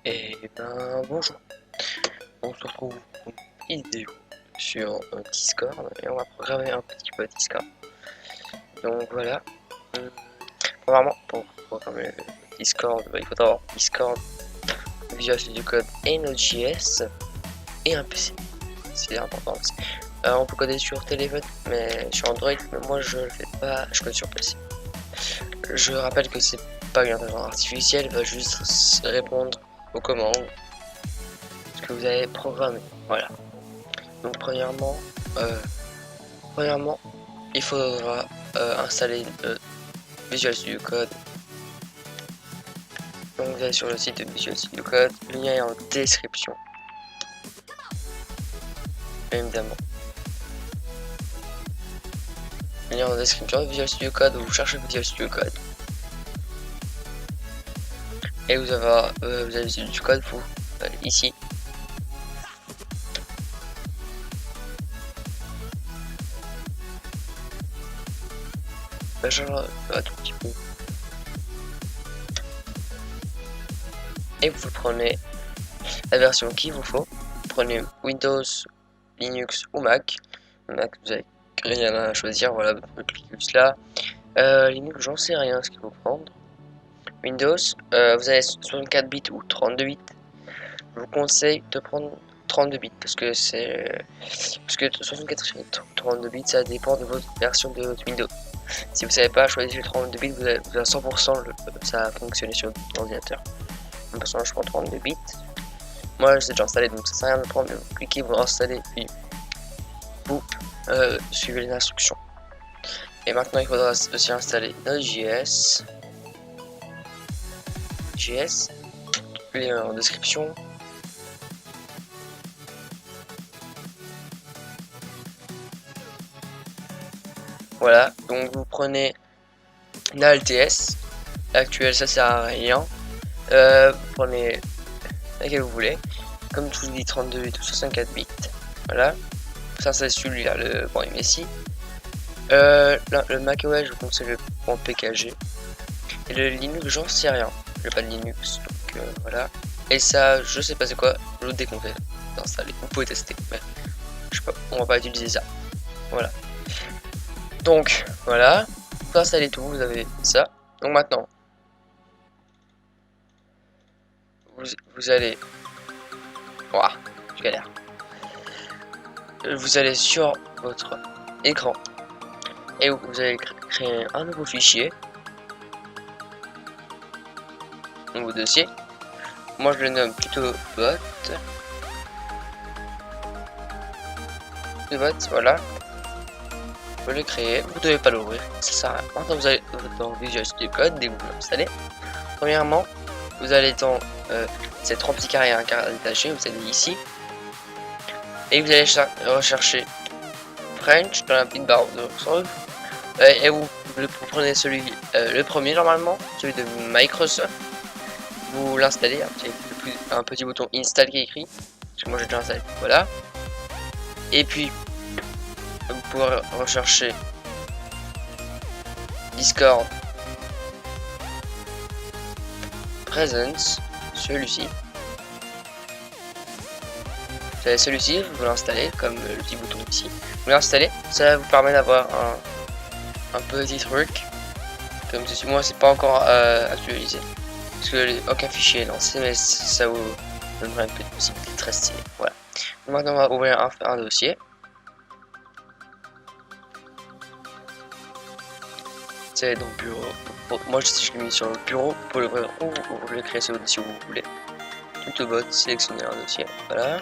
Et ben bonjour, on se retrouve pour une petite vidéo sur Discord et on va programmer un petit peu Discord. Donc voilà, hum, premièrement pour programmer Discord, il faudra avoir Discord, Visual Studio Code et Node.js et un PC. C'est important aussi. On peut coder sur téléphone, mais sur Android, mais moi je le fais pas, je code sur PC. Je rappelle que c'est pas une intelligence artificielle, elle va juste répondre aux commandes que vous avez programmées. Voilà. Donc euh, premièrement, il faudra installer Visual Studio Code. Donc vous allez sur le site de Visual Studio Code, le lien est en description, évidemment. Le lien en description de Visual Studio Code, vous cherchez Visual Studio Code. Et vous avez Visual Studio Code, vous allez ici. Genre, un tout petit peu. Et vous prenez la version qu'il vous faut. Vous prenez Windows, Linux ou Mac. Mac, vous avez rien à choisir, voilà, vous cliquez juste là. Linux, j'en sais rien ce qu'il faut prendre. Windows, vous avez 64 bits ou 32 bits. Je vous conseille de prendre 32 bits parce que 64 et 32 bits ça dépend de votre version de votre Windows. Si vous savez pas choisir le 32 bits, vous avez 100% ça a fonctionné sur l'ordinateur. Personnellement, je prends 32 bits. Moi, je l'ai déjà installé donc ça sert à rien de prendre. Vous cliquez, vous installez, puis vous suivez les instructions. Et maintenant, il faudra aussi installer Node.js. Lien en description. Voilà, donc vous prenez la LTS. L'actuel, ça sert à rien. Vous prenez laquelle vous voulez. Comme je vous dis, 32 bits ou 64 bits. Voilà. Ça, c'est celui-là, le bon MSI. Le macOS, je vous conseille le .pkg. Et le Linux, j'en sais rien. J'ai pas de Linux, donc voilà. Et ça, je sais pas c'est quoi, je le déconseille d'installer. Vous pouvez tester, mais je sais pas, on va pas utiliser ça. Voilà. Donc, voilà. Vous installez tout, vous avez ça. Donc maintenant, vous allez... Ouah, je galère. Vous allez sur votre écran et vous allez créer un nouveau fichier, un nouveau dossier. Moi je le nomme plutôt bot. Voilà. Vous le créer, vous devez pas l'ouvrir, ça sert à rien. Maintenant vous allez dans Visual Studio Code, dès que vous l'installez. Premièrement, vous allez dans ces trois petits carrés, un carré détaché, vous allez ici. Et vous allez rechercher French dans la petite barre de recherche. Et vous prenez celui, le premier normalement, celui de Microsoft. Vous l'installez, un petit bouton install qui est écrit. Parce que moi j'ai déjà installé. Voilà. Et puis, vous pourrez rechercher Discord Presence, celui-ci. Vous avez celui-ci, vous l'installez comme le petit bouton ici. Vous l'installez, ça vous permet d'avoir un petit truc comme ceci. Moi, c'est pas encore actualisé parce que aucun fichier est lancé, mais ça vous donnera une petite possibilité très stylée. Voilà. Donc maintenant, on va ouvrir un dossier. C'est dans le bureau. Moi, je l'ai mis sur le bureau pour l'ouvrir ou vous voulez créer ce dossier si vous voulez. Tout au bot, sélectionner un dossier. Voilà.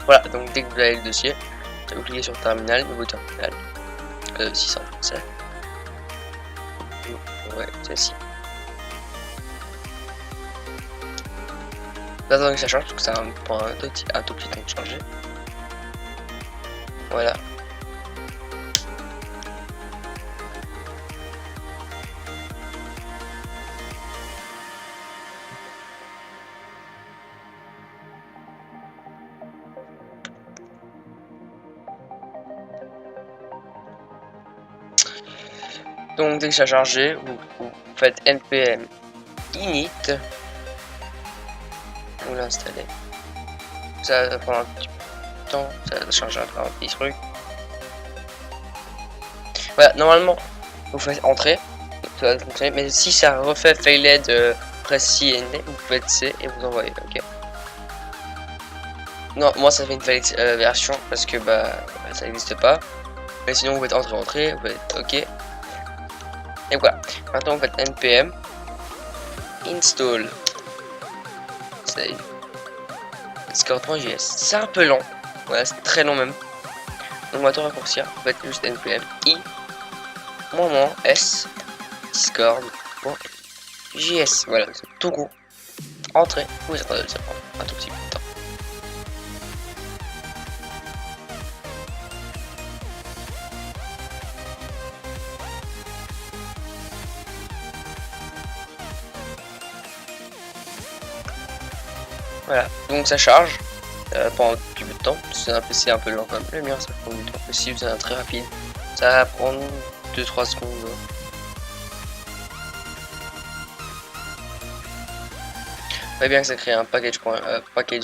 Voilà, donc dès que vous avez le dossier, vous cliquez sur terminal, nouveau terminal, 637. Ouais, celle-ci. J'attends que ça change parce que ça prend un tout petit temps de changer. Voilà. Donc dès que ça a chargé, vous faites npm init, vous l'installez. Ça va prendre un petit peu de temps, ça va charger un petit truc. Voilà, normalement vous faites entrer, ça va fonctionner, mais si ça refait failed press C et vous faites C et vous envoyez, ok. Non, moi ça fait une valide version parce que bah ça n'existe pas. Mais sinon vous faites entrer, vous faites ok. Et voilà. Maintenant vous faites npm install save discord.js. C'est un peu lent. Voilà, c'est très long même. Donc on va tout raccourcir. Vous faites juste npm i -s discord.js. Voilà, c'est tout court. Entrez, vous attendez, ça prend un tout petit peu de temps. Voilà, donc ça charge pendant un petit peu de temps. C'est un PC un peu lent comme le mien, ça prend du temps. Mais si vous avez un très rapide, ça va prendre 2-3 secondes. Vous voyez bien que ça crée un package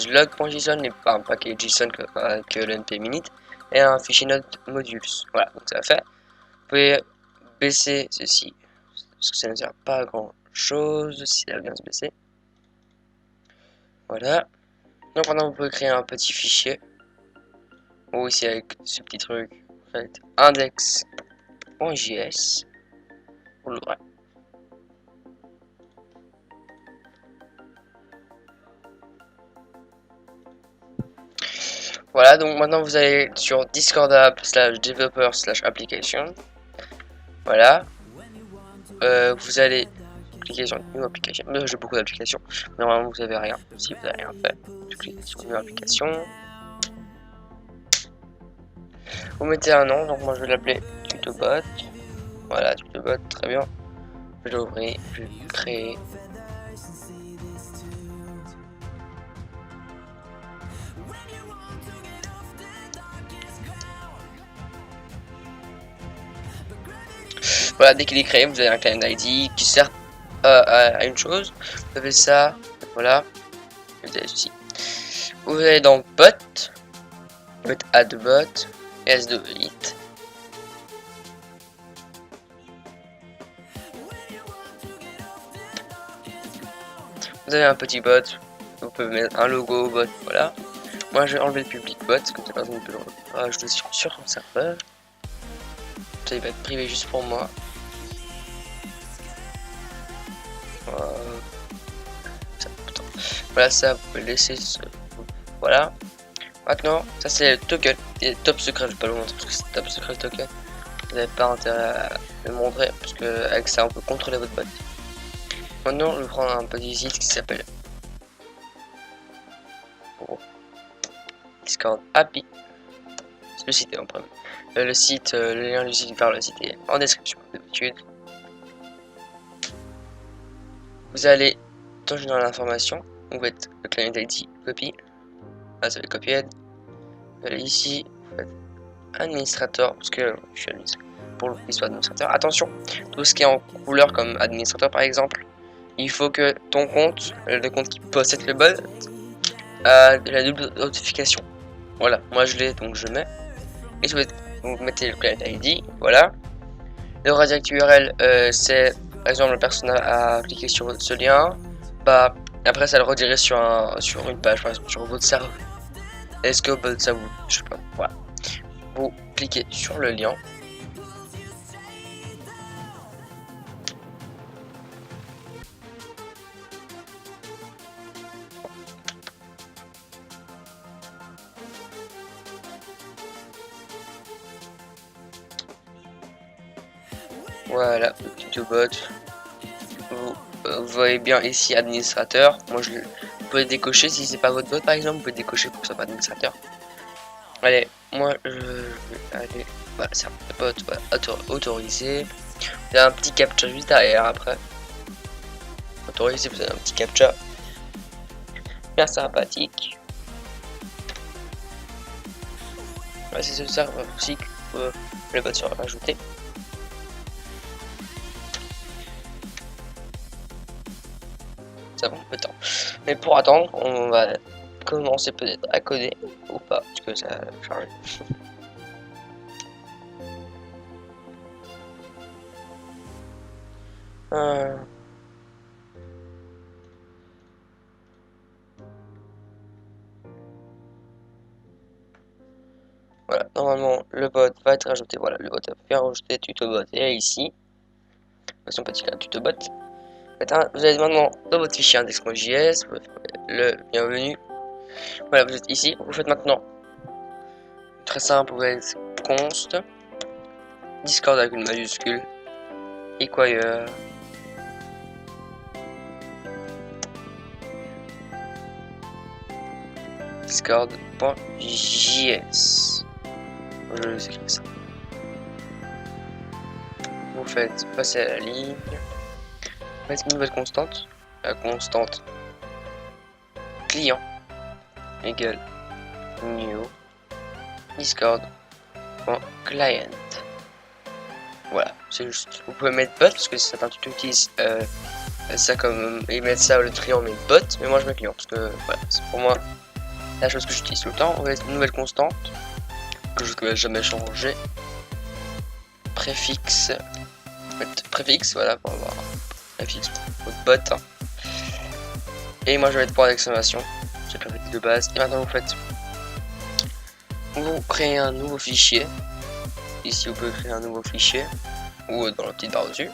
log.json et pas un package JSON avec le npm init et un fichier node modules. Voilà, donc ça va faire. Vous pouvez baisser ceci parce que ça ne sert pas à grand chose si ça va bien se baisser. Voilà. Donc maintenant vous pouvez créer un petit fichier ou ici avec ce petit truc, vous faites index.js, vous l'ouvrez. Voilà, donc maintenant vous allez sur Discord app /developer/application. Voilà. Vous allez cliquer sur New Application. J'ai beaucoup d'applications. Normalement vous avez rien. Si vous n'avez rien fait, vous cliquez sur New Application. Vous mettez un nom, donc moi je vais l'appeler TutoBot. Voilà, TutoBot, très bien. Je vais l'ouvrir, je vais créer. Voilà, dès qu'il est créé, vous avez un client ID qui sert à une chose. Vous avez ça, voilà. Vous avez ceci. Vous allez dans Bot, vous faites Add Bot, S2It. Vous avez un petit bot, vous pouvez mettre un logo bot, voilà. Moi je vais enlever le public bot, comme ça personne ne peut le rajouter sur son serveur. Ça il va être privé juste pour moi. Voilà, ça vous pouvez laisser ce... Voilà. Maintenant, ça c'est le token. Et top secret, je vais pas le montrer parce que c'est top secret le token. Vous n'avez pas intérêt à le montrer parce que avec ça on peut contrôler votre bot. Maintenant, je vais prendre un petit site qui s'appelle Discord API. Le site est en premier. Le site, le lien du site vers le site est en description comme d'habitude. Vous allez dans Général l'information, vous faites le client ID, copie. Là, ça va copier. Vous allez ici, vous faites administrateur, parce que je suis administrateur. Pour l'histoire administrateur, attention, tout ce qui est en couleur comme administrateur par exemple, il faut que ton compte, le compte qui possède le bot, a la double notification. Voilà, moi je l'ai donc je mets. Et vous mettez le client ID, voilà. Le redirect URL, c'est par exemple la personne a cliqué sur ce lien, bah après ça le redirige sur une page, par exemple sur votre serveur. Est-ce que bah, ça vous, je sais pas, voilà. Vous cliquez sur le lien. Voilà, le TutoBot. Vous voyez bien ici administrateur. Moi vous pouvez décocher si c'est pas votre bot par exemple, vous pouvez décocher pour que ça soit administrateur. Allez, moi je vais aller. Voilà, c'est un bot, voilà, autorisé. Vous avez un petit captcha juste derrière après. Autorisé, vous avez un petit captcha. Bien sympathique. Voilà, c'est ce serveur aussi que le bot sera rajouté. ça prend un peu de temps. Mais pour attendre, on va commencer peut-être à coder ou pas, parce que ça a chargé. Voilà, normalement le bot va être rajouté. Voilà, le bot va bien rajouter tutobot et ici. Son petit cas tutobot. Vous allez maintenant dans votre fichier index.js, le bienvenu. Voilà, vous êtes ici. Vous faites maintenant très simple, vous êtes const Discord avec une majuscule require discord.js. Je vais écrire ça. Vous faites passer à la ligne. Vous faites une nouvelle constante. La constante client égale new discord.client. Voilà, c'est juste. Vous pouvez mettre bot parce que certains tutos utilisent ça comme ils mettent ça le client mais bot, mais moi je mets client parce que voilà, c'est pour moi la chose que j'utilise tout le temps. On va mettre une nouvelle constante que je ne vais jamais changer. Préfixe. Préfixe, voilà, pour avoir préfixe votre bot. Et moi je vais mettre point d'exclamation. J'ai pas fait de base. Et maintenant vous créez un nouveau fichier. Ici vous pouvez créer un nouveau fichier ou dans la petite barre dessus.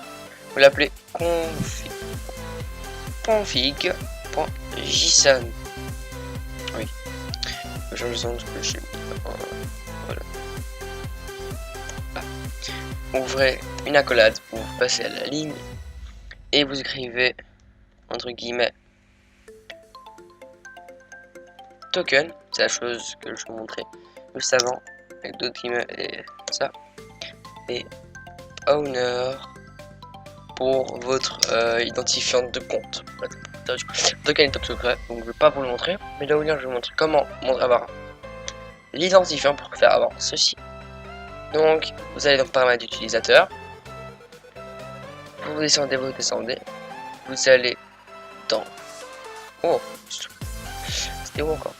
Vous l'appelez config.json. Oui. Je change le son parce que je suis. Voilà. Ouvrez une accolade pour passer à la ligne et vous écrivez entre guillemets token, c'est la chose que je vous montrais juste avant avec d'autres guillemets et ça, et owner pour votre identifiant de compte. Token est top secret, donc je ne vais pas vous le montrer, mais là où je vais vous montrer comment avoir l'identifiant pour faire avoir ceci. Donc vous allez dans paramètres d'utilisateur, vous descendez, vous allez dans c'était où encore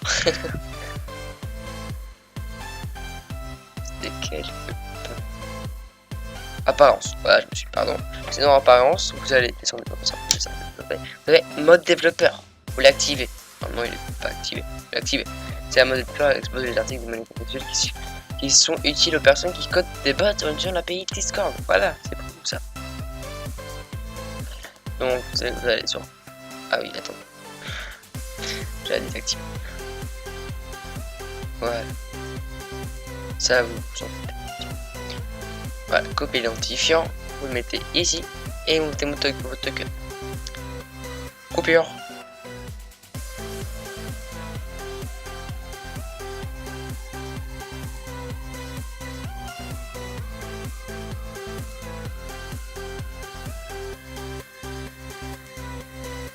c'était quel apparence, voilà, je me suis pardon, c'est dans apparence, vous allez descendre comme ça, vous avez mode développeur, vous l'activez. Normalement il est pas activé, vous l'activez. C'est un mode développeur à exposer les articles de manière contextuelle qui sont utiles aux personnes qui codent des bots sur l'API Discord. Voilà, c'est pour tout ça. Donc vous allez sur. Ah oui, attends. J'ai désactivé. Voilà. Ça vous en faites. Voilà, copier l'identifiant, vous le mettez ici et vous mettez votre token. Coupure.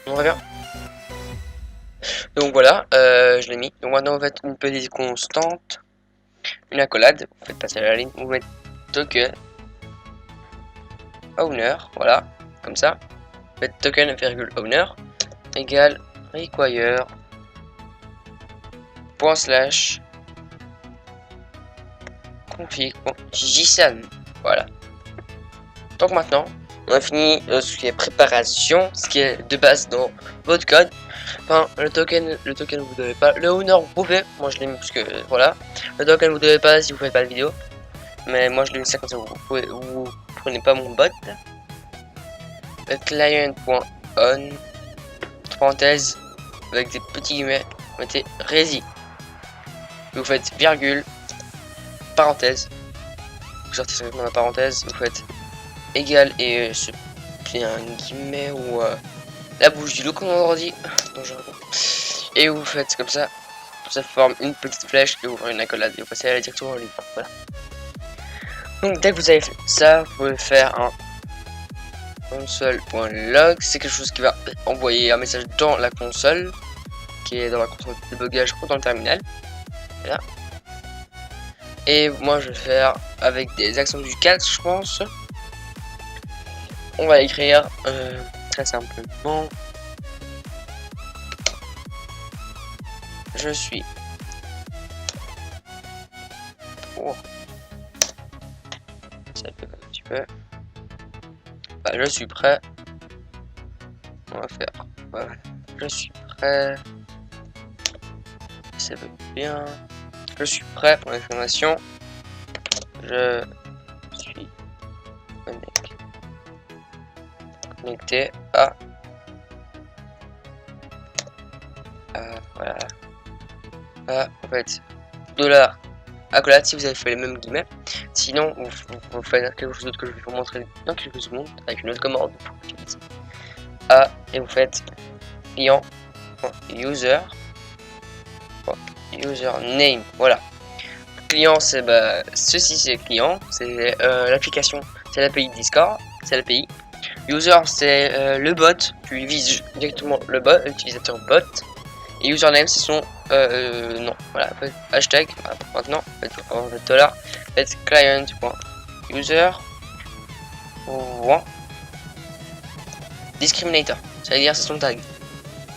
On revient. Donc voilà, je l'ai mis. Donc maintenant vous faites une petite constante, une accolade, vous faites passer la ligne, vous mettez token owner, voilà, comme ça. Vous faites token virgule owner égale require .slash config.json. Voilà. Donc maintenant, on a fini ce qui est préparation, ce qui est de base dans votre code. Enfin, le token vous devez pas. Le owner vous pouvez, moi je l'ai mis parce que voilà. Le token vous devez pas si vous faites pas de vidéo. Mais moi je l'ai mis ça comme ça, vous prenez pas mon bot. Le client.on parenthèse avec des petits guillemets, vous mettez resi. Vous faites virgule, parenthèse. Vous sortez simplement la parenthèse, vous faites égal et ce un guillemet ou la bouche du loup comme on dit. Et vous faites comme ça forme une petite flèche et vous ouvrez une accolade et vous passez à la direction en ligne. Voilà. Donc dès que vous avez fait ça, vous pouvez faire un console.log, c'est quelque chose qui va envoyer un message dans la console, qui est dans la console de débugage ou dans le terminal. Voilà. Et moi je vais faire avec des accents du 4, je pense. On va écrire très simplement je suis. Oh. Ça peut un petit peu. Bah, je suis prêt. On va faire. Voilà. Je suis prêt. Ça veut bien. Je suis prêt pour l'exclamation. Je suis connecté à. Voilà. En fait, dollar accolade si vous avez fait les mêmes guillemets. Sinon, vous faites quelque chose d'autre que je vais vous montrer dans quelques secondes avec une autre commande. Et vous faites client user username. Voilà. Client, c'est ceci, c'est le client, c'est l'application, c'est l'API Discord, c'est l'API. User, c'est le bot, tu vises directement le bot, l'utilisateur bot. Et username, c'est son nom. Voilà, hashtag, voilà, maintenant, faites dollar, faites client.user discriminator, ça veut dire c'est son tag.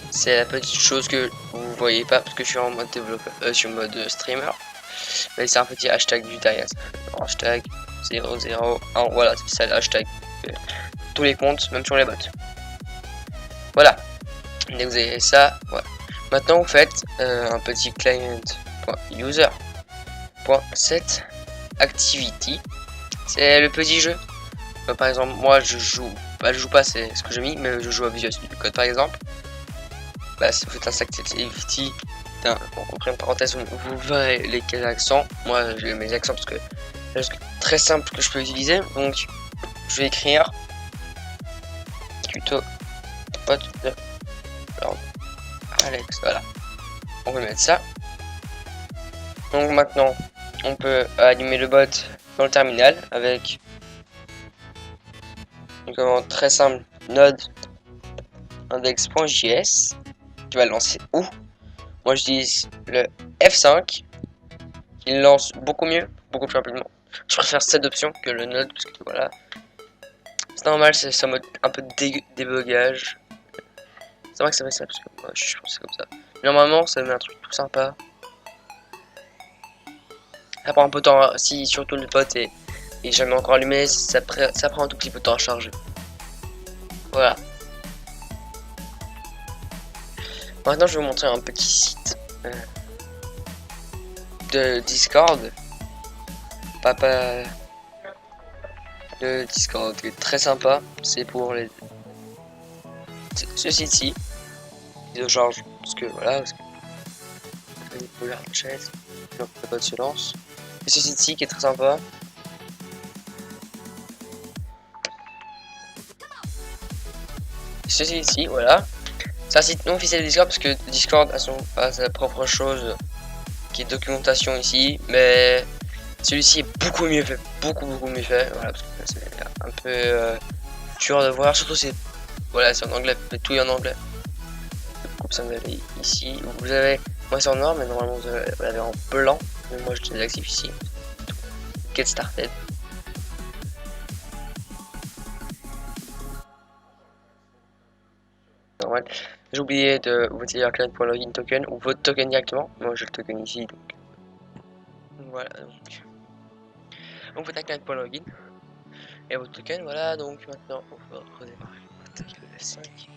C'est la petite chose que vous voyez pas parce que je suis en mode développeur, je suis en mode streamer. Mais c'est un petit hashtag du derrière. Hashtag 001, voilà, c'est ça le hashtag. Tous les comptes, même sur les bots. Voilà. Dès que vous avez ça, voilà. Maintenant vous faites un petit client.user.set activity. C'est le petit jeu. Par exemple, moi je joue. Je joue pas, c'est ce que j'ai mis, mais je joue à Visual Studio Code par exemple. Si vous faites un set activity, on reprend une parenthèse, vous verrez lesquels accents. Moi j'ai mes accents parce que c'est très simple que je peux utiliser. Donc je vais écrire tuto bot de Alex. Voilà. On peut mettre ça. Donc maintenant on peut allumer le bot dans le terminal avec une commande très simple node index.js. Tu vas le lancer où? Moi j'utilise le F5 qui lance beaucoup mieux, beaucoup plus rapidement. Je préfère cette option que le node parce que voilà. C'est normal, c'est en mode un peu de débugage. C'est vrai que ça fait ça parce que moi je pense comme ça. Mais normalement ça met un truc tout sympa. Ça prend un peu de temps, si surtout le bot est jamais encore allumé, ça prend un tout petit peu de temps à charger. Voilà. Maintenant je vais vous montrer un petit site de Discord. Le Discord est très sympa. C'est pour les ce site-ci. Je charge parce que voilà. Parce que le bot se lance. Et ce site-ci qui est très sympa. Ce site-ci, voilà. C'est un site non officiel de Discord parce que Discord a sa propre chose qui est documentation ici, mais celui-ci est beaucoup mieux fait, beaucoup mieux fait. Voilà, parce que c'est un peu dur de voir, surtout c'est en anglais, mais tout est en anglais. Comme ça vous avez ici, vous avez, moi c'est en noir, mais normalement vous l'avez en blanc. Mais moi je désactive ici. Get started. Normal. J'ai oublié de vous dire un client.login token ou votre token directement. Moi j'ai le token ici donc. Voilà donc. Vous faites un client.login et votre token, voilà donc maintenant on va redémarrer. Attaquer le F5.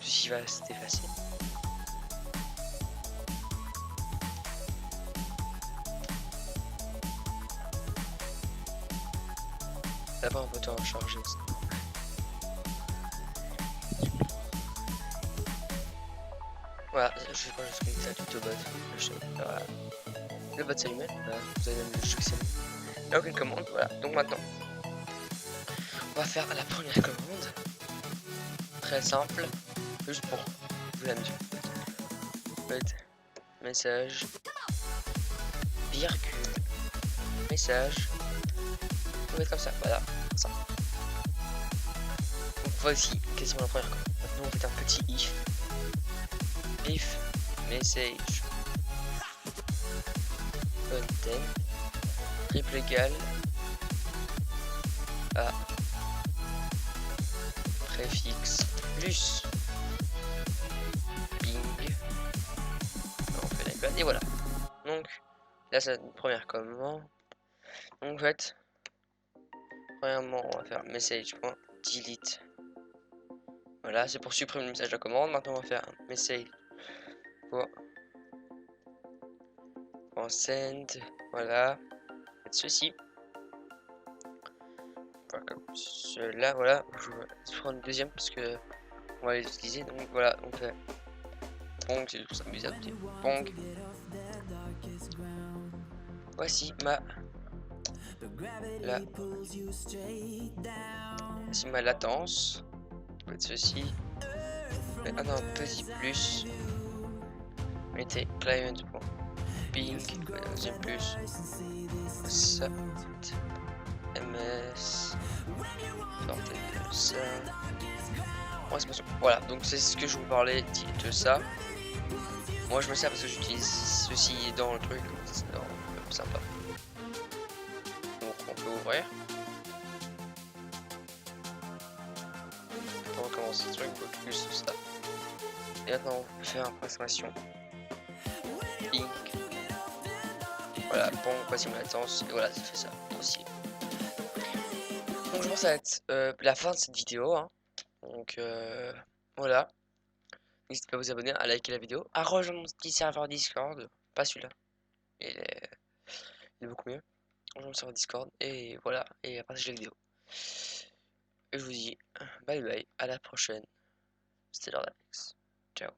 Ceci va s'effacer. D'abord un bouton à charger aussi. Voilà, je sais pas, je suis ça tout au bot. Voilà. Le bot s'allume, voilà, vous avez même le jeu qui s'allume. Il n'y a aucune commande, voilà. Donc maintenant, on va faire la première commande. Très simple, juste pour vous amuser. Faites message, virgule, message. Vous mettre comme ça, voilà, ça. Donc voici quasiment la première commande. Maintenant on fait un petit if message content triple égal à préfixe plus ping Et voilà. Donc là c'est une première commande. Donc en fait, premièrement on va faire message.delete. Voilà, c'est pour supprimer le message de la commande. Maintenant on va faire un message pour send. Voilà, faites ceci. Voilà, comme cela, voilà. Je vais prendre une deuxième parce que on va l'utiliser. Donc voilà, on fait Pong, c'est tout ça bizarre. Pong. Voici ma latence. Faites ceci. Maintenant un petit plus. Mettez client.ping, deuxième plus. Ça. ms. Sortez de ça. Ouais, c'est pas sûr. Voilà, donc c'est ce que je vous parlais de ça. Moi je me sers parce que j'utilise ceci dans le truc. C'est sympa. Donc on peut ouvrir. On recommence ce truc, plus ça. Et maintenant on peut faire approximation. Ping. Voilà, bon, voici ma latence. Et voilà, ça fait ça aussi. Donc je pense que ça va être la fin de cette vidéo. Hein. Donc voilà. N'hésitez pas à vous abonner, à liker la vidéo, à rejoindre mon petit serveur Discord. Pas celui-là. Il est beaucoup mieux. Rejoindre mon serveur Discord. Et voilà. Et à partager la vidéo. Et je vous dis bye bye. À la prochaine. C'était Lord Alex. Ciao.